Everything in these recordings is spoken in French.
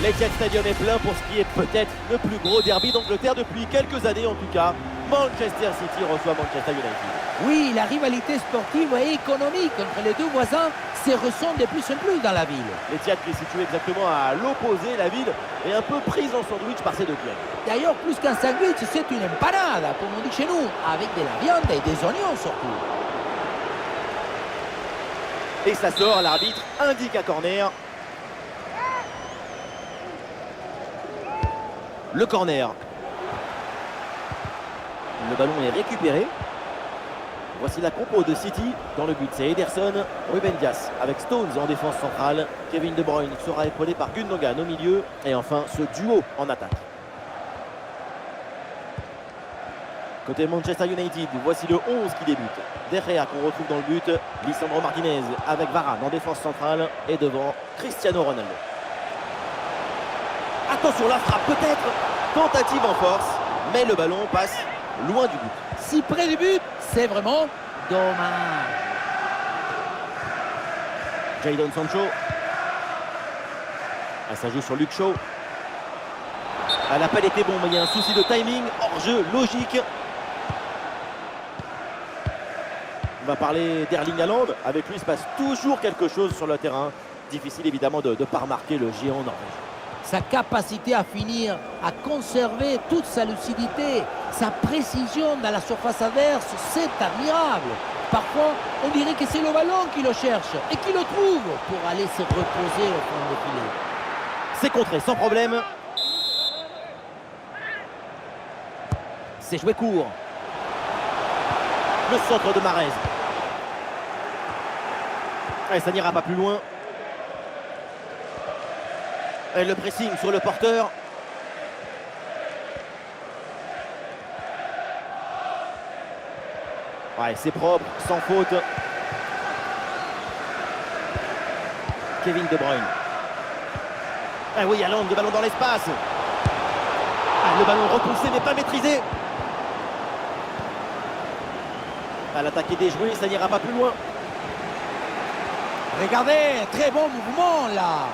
L'Etihad Stadium est plein pour ce qui est peut-être le plus gros derby d'Angleterre depuis quelques années en tout cas. Manchester City reçoit Manchester United. Oui, la rivalité sportive et économique entre les deux voisins se ressent de plus en plus dans la ville. L'Etihad qui est situé exactement à l'opposé, la ville est un peu prise en sandwich par ces deux clubs. D'ailleurs, plus qu'un sandwich, c'est une empanada, comme on dit chez nous, avec de la viande et des oignons surtout. Et ça sort, l'arbitre indique un corner. Le corner. Le ballon est récupéré. Voici la compo de City. Dans le but, c'est Ederson, Ruben Dias avec Stones en défense centrale. Kevin De Bruyne sera épaulé par Gundogan au milieu. Et enfin, ce duo en attaque. Côté Manchester United, voici le 11 qui débute. De Gea qu'on retrouve dans le but. Lisandro Martinez avec Varane en défense centrale. Et devant, Cristiano Ronaldo. Attention, la frappe peut-être. Tentative en force. Mais le ballon passe loin du but. Si près du but, c'est vraiment dommage. Jadon Sancho. Ça joue sur Luke Shaw. L'appel était bon, mais il y a un souci de timing. Hors-jeu, logique. On va parler d'Erling Haaland. Avec lui, il se passe toujours quelque chose sur le terrain. Difficile évidemment de ne pas remarquer le géant norvégien. Sa capacité à finir, à conserver toute sa lucidité, sa précision dans la surface adverse, c'est admirable. Parfois, on dirait que c'est le ballon qui le cherche et qui le trouve pour aller se reposer au fond du filet. C'est contré sans problème. C'est joué court. Le centre de Mahrez. Et ça n'ira pas plus loin. Et le pressing sur le porteur. Ouais, c'est propre, sans faute. Kevin De Bruyne. Ah oui, Haaland, le ballon dans l'espace. Ah, le ballon repoussé mais pas maîtrisé. Ah, l'attaque est déjouée, ça n'ira pas plus loin. Regardez, très bon mouvement là.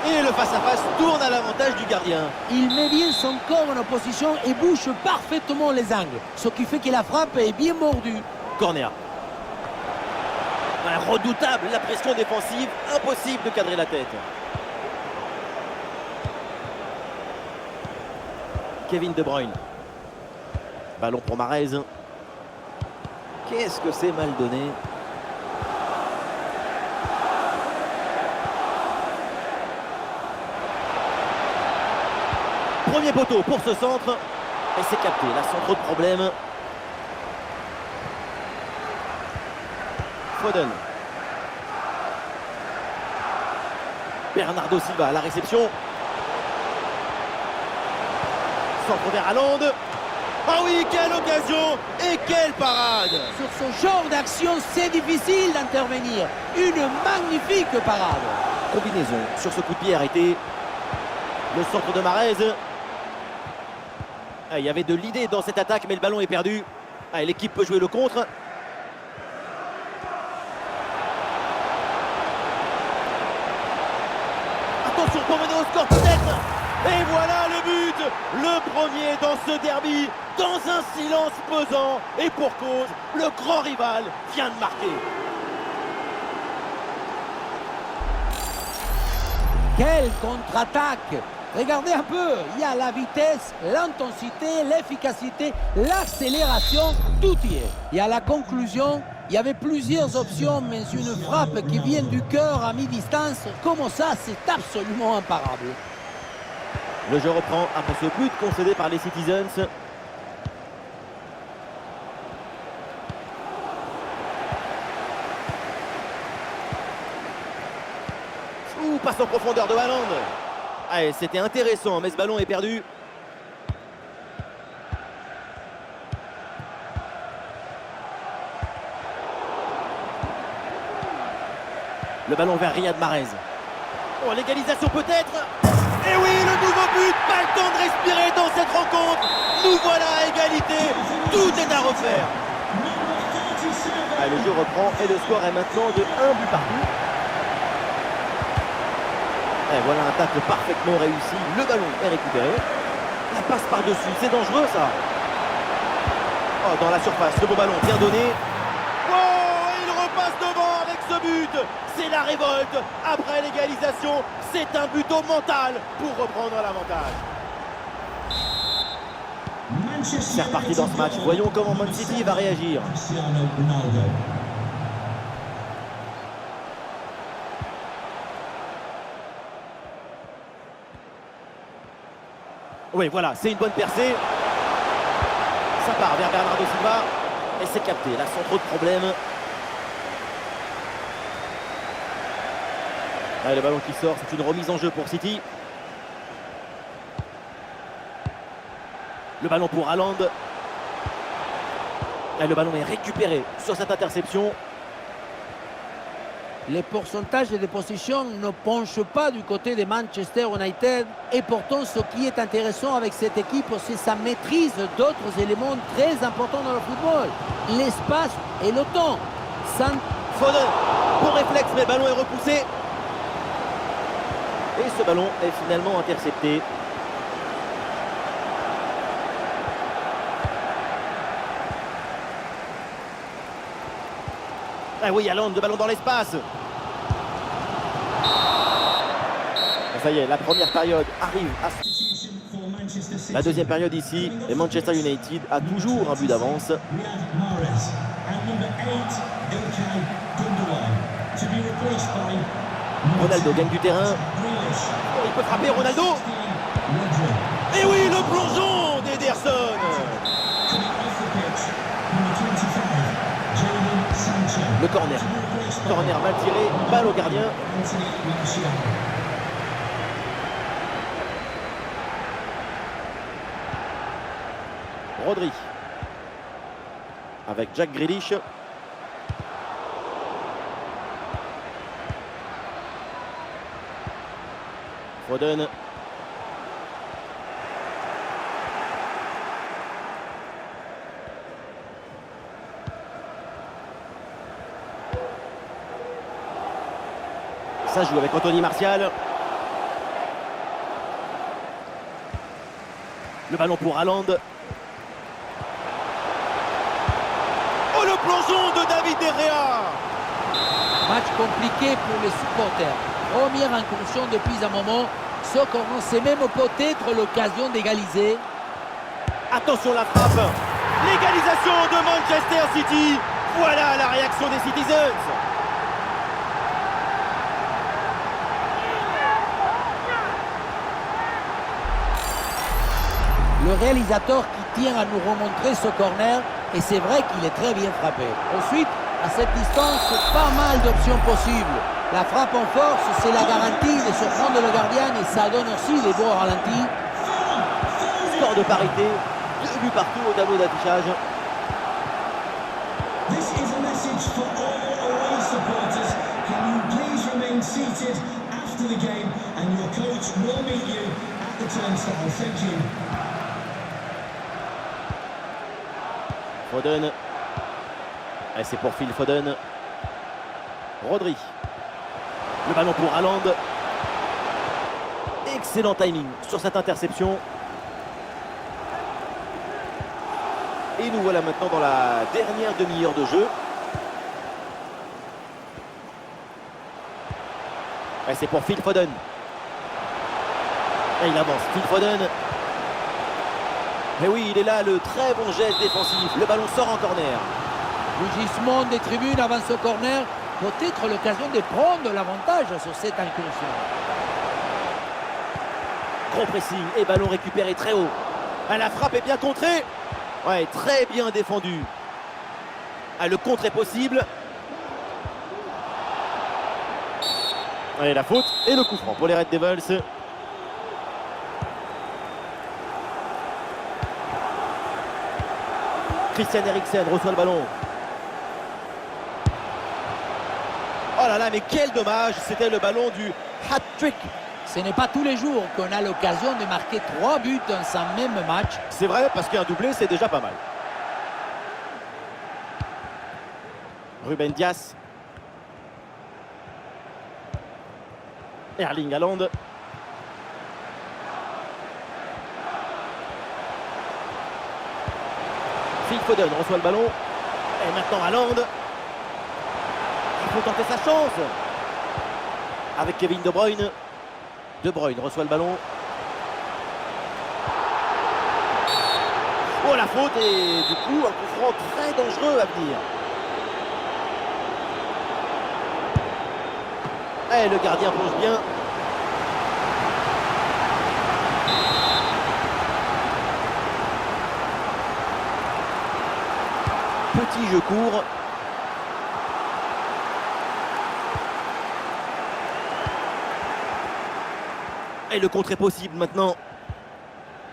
Et le face-à-face tourne à l'avantage du gardien. Il met bien son corps en opposition et bouche parfaitement les angles. Ce qui fait que la frappe est bien mordue. Corner. Redoutable, la pression défensive. Impossible de cadrer la tête. Kevin De Bruyne. Ballon pour Mahrez. Qu'est-ce que c'est mal donné. Premier poteau pour ce centre. Et c'est capté, là sans trop de problème. Foden. Bernardo Silva à la réception. Centre vers Haaland. Ah oui, quelle occasion et quelle parade! Sur ce genre d'action, c'est difficile d'intervenir. Une magnifique parade. Combinaison sur ce coup de pied arrêté. Le centre de Mahrez. Ah, il y avait de l'idée dans cette attaque, mais le ballon est perdu. Ah, l'équipe peut jouer le contre. Attention pour mener au score peut-être. Et voilà le but. Le premier dans ce derby. Dans un silence pesant. Et pour cause, le grand rival vient de marquer. Quelle contre-attaque! Regardez un peu, il y a la vitesse, l'intensité, l'efficacité, l'accélération, tout y est. Et à la conclusion, il y avait plusieurs options, mais une frappe qui vient du cœur à mi-distance, comme ça, c'est absolument imparable. Le jeu reprend après ce but concédé par les Citizens. Passe en profondeur de Haaland. Allez, c'était intéressant, mais ce ballon est perdu. Le ballon vers Riyad Mahrez. Oh, l'égalisation peut-être. Et oui, le nouveau but. Pas le temps de respirer dans cette rencontre. Nous voilà à égalité. Tout est à refaire. Allez, le jeu reprend et le score est maintenant de 1 but partout. Et voilà un tacle parfaitement réussi. Le ballon est récupéré. La passe par-dessus, c'est dangereux ça. Oh, dans la surface, le bon ballon bien donné. Oh, il repasse devant avec ce but. C'est la révolte. Après l'égalisation, c'est un but au mental pour reprendre l'avantage. C'est reparti dans ce match. Voyons comment Man City va réagir. Oui, voilà, c'est une bonne percée. Ça part vers Bernardo Silva. Et c'est capté, là, sans trop de problèmes. Allez, le ballon qui sort, c'est une remise en jeu pour City. Le ballon pour Haaland. Et le ballon est récupéré sur cette interception. Les pourcentages de possession ne penchent pas du côté de Manchester United. Et pourtant, ce qui est intéressant avec cette équipe, c'est sa maîtrise d'autres éléments très importants dans le football. L'espace et le temps. Foden, bon réflexe, mais le ballon est repoussé. Et ce ballon est finalement intercepté. Ah oui, Haaland, le ballon dans l'espace. Ça y est, la première période arrive à la deuxième période ici. Et Manchester United a toujours un but d'avance. Ronaldo gagne du terrain. Oh, il peut frapper Ronaldo. Et oui, le plongeon d'Ederson. Le corner. Corner mal tiré, balle au gardien. Rodri. Avec Jack Grealish. Foden. Ça joue avec Anthony Martial. Le ballon pour Haaland. Oh, le plongeon de David De Gea. Match compliqué pour les supporters. Première incursion depuis un moment. Ce corner, c'est même peut-être l'occasion d'égaliser. Attention la frappe. L'égalisation de Manchester City. Voilà la réaction des Citizens. Le réalisateur qui tient à nous remontrer ce corner, et c'est vrai qu'il est très bien frappé. Ensuite, à cette distance, pas mal d'options possibles. La frappe en force, c'est la garantie de surprendre le gardien et ça donne aussi des beaux ralentis. Score de parité, 2 buts partout au tableau d'affichage. This is a message for all away supporters. Can you please remain seated after the game and your coach will meet you at the turnstile. Thank you. Foden. Et c'est pour Phil Foden. Rodri. Le ballon pour Haaland. Excellent timing sur cette interception. Et nous voilà maintenant dans la dernière demi-heure de jeu. Et c'est pour Phil Foden. Et il avance. Phil Foden. Et oui, il est là, le très bon geste défensif. Le ballon sort en corner. Rugissement des tribunes avant ce corner. Peut-être l'occasion de prendre l'avantage sur cette incursion. Gros pressing et ballon récupéré très haut. Ah, la frappe est bien contrée. Ouais, très bien défendu. Ah, le contre est possible. Allez, la faute et le coup franc pour les Red Devils. Christian Eriksen reçoit le ballon. Oh là là, mais quel dommage. C'était le ballon du hat-trick. Ce n'est pas tous les jours qu'on a l'occasion de marquer 3 buts dans un même match. C'est vrai, parce qu'un doublé, c'est déjà pas mal. Ruben Dias. Erling Haaland. Phil Foden reçoit le ballon. Et maintenant Haaland. Il faut tenter sa chance. Avec Kevin De Bruyne. De Bruyne reçoit le ballon. Oh la faute et du coup un coup franc très dangereux à venir. Et le gardien plonge bien. Petit jeu court. Et le contre est possible maintenant.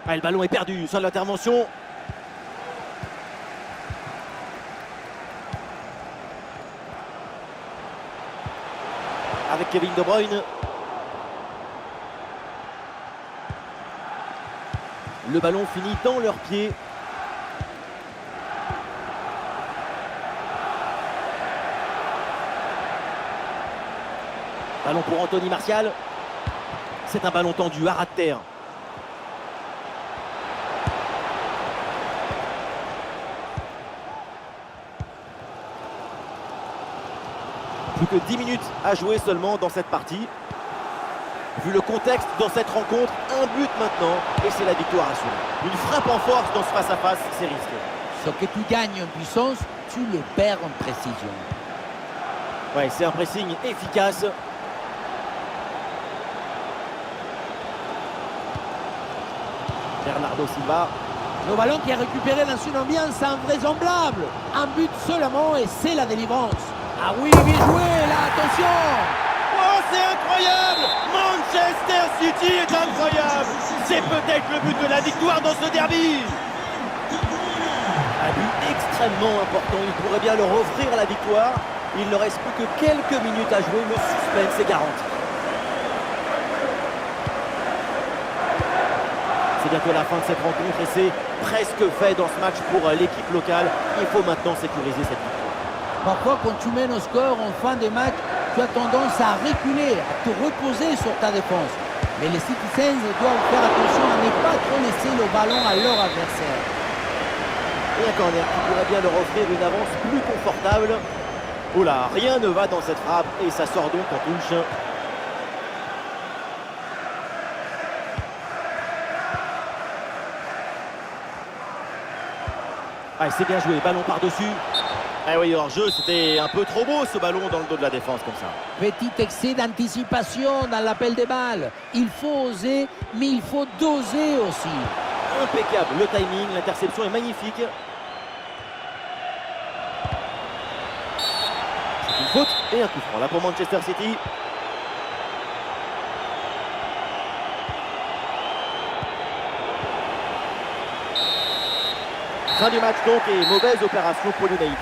Ah, le ballon est perdu, sans l'intervention. Avec Kevin De Bruyne. Le ballon finit dans leurs pieds. Ballon pour Anthony Martial. C'est un ballon tendu à ras de terre. Plus que 10 minutes à jouer seulement dans cette partie. Vu le contexte dans cette rencontre, un but maintenant et c'est la victoire assurée. Une frappe en force dans ce face-à-face, c'est risqué. Ce que tu gagnes en puissance, tu le perds en précision. Ouais, c'est un pressing efficace. Bernardo Silva. Le ballon qui est récupéré dans une ambiance invraisemblable. Un but seulement et c'est la délivrance. Ah oui, bien joué, là, attention! Oh, c'est incroyable! Manchester City est incroyable! C'est peut-être le but de la victoire dans ce derby! Un but extrêmement important, il pourrait bien leur offrir la victoire. Il ne reste plus que quelques minutes à jouer, le suspense est garanti. C'est bientôt la fin de cette rencontre et c'est presque fait dans ce match pour l'équipe locale. Il faut maintenant sécuriser cette victoire. Parfois, quand tu mènes au score en fin de match, tu as tendance à reculer, à te reposer sur ta défense. Mais les Citizens doivent faire attention à ne pas trop laisser le ballon à leur adversaire. Et un corner qui pourrait bien leur offrir une avance plus confortable. Oh là, rien ne va dans cette frappe et ça sort donc en touche. Ah, c'est bien joué, ballon par-dessus. Ah oui, hors jeu, c'était un peu trop beau ce ballon dans le dos de la défense comme ça. Petit excès d'anticipation dans l'appel des balles. Il faut oser, mais il faut doser aussi. Impeccable, le timing, l'interception est magnifique. C'est une faute et un coup franc là pour Manchester City. Fin du match donc et mauvaise opération pour l'United.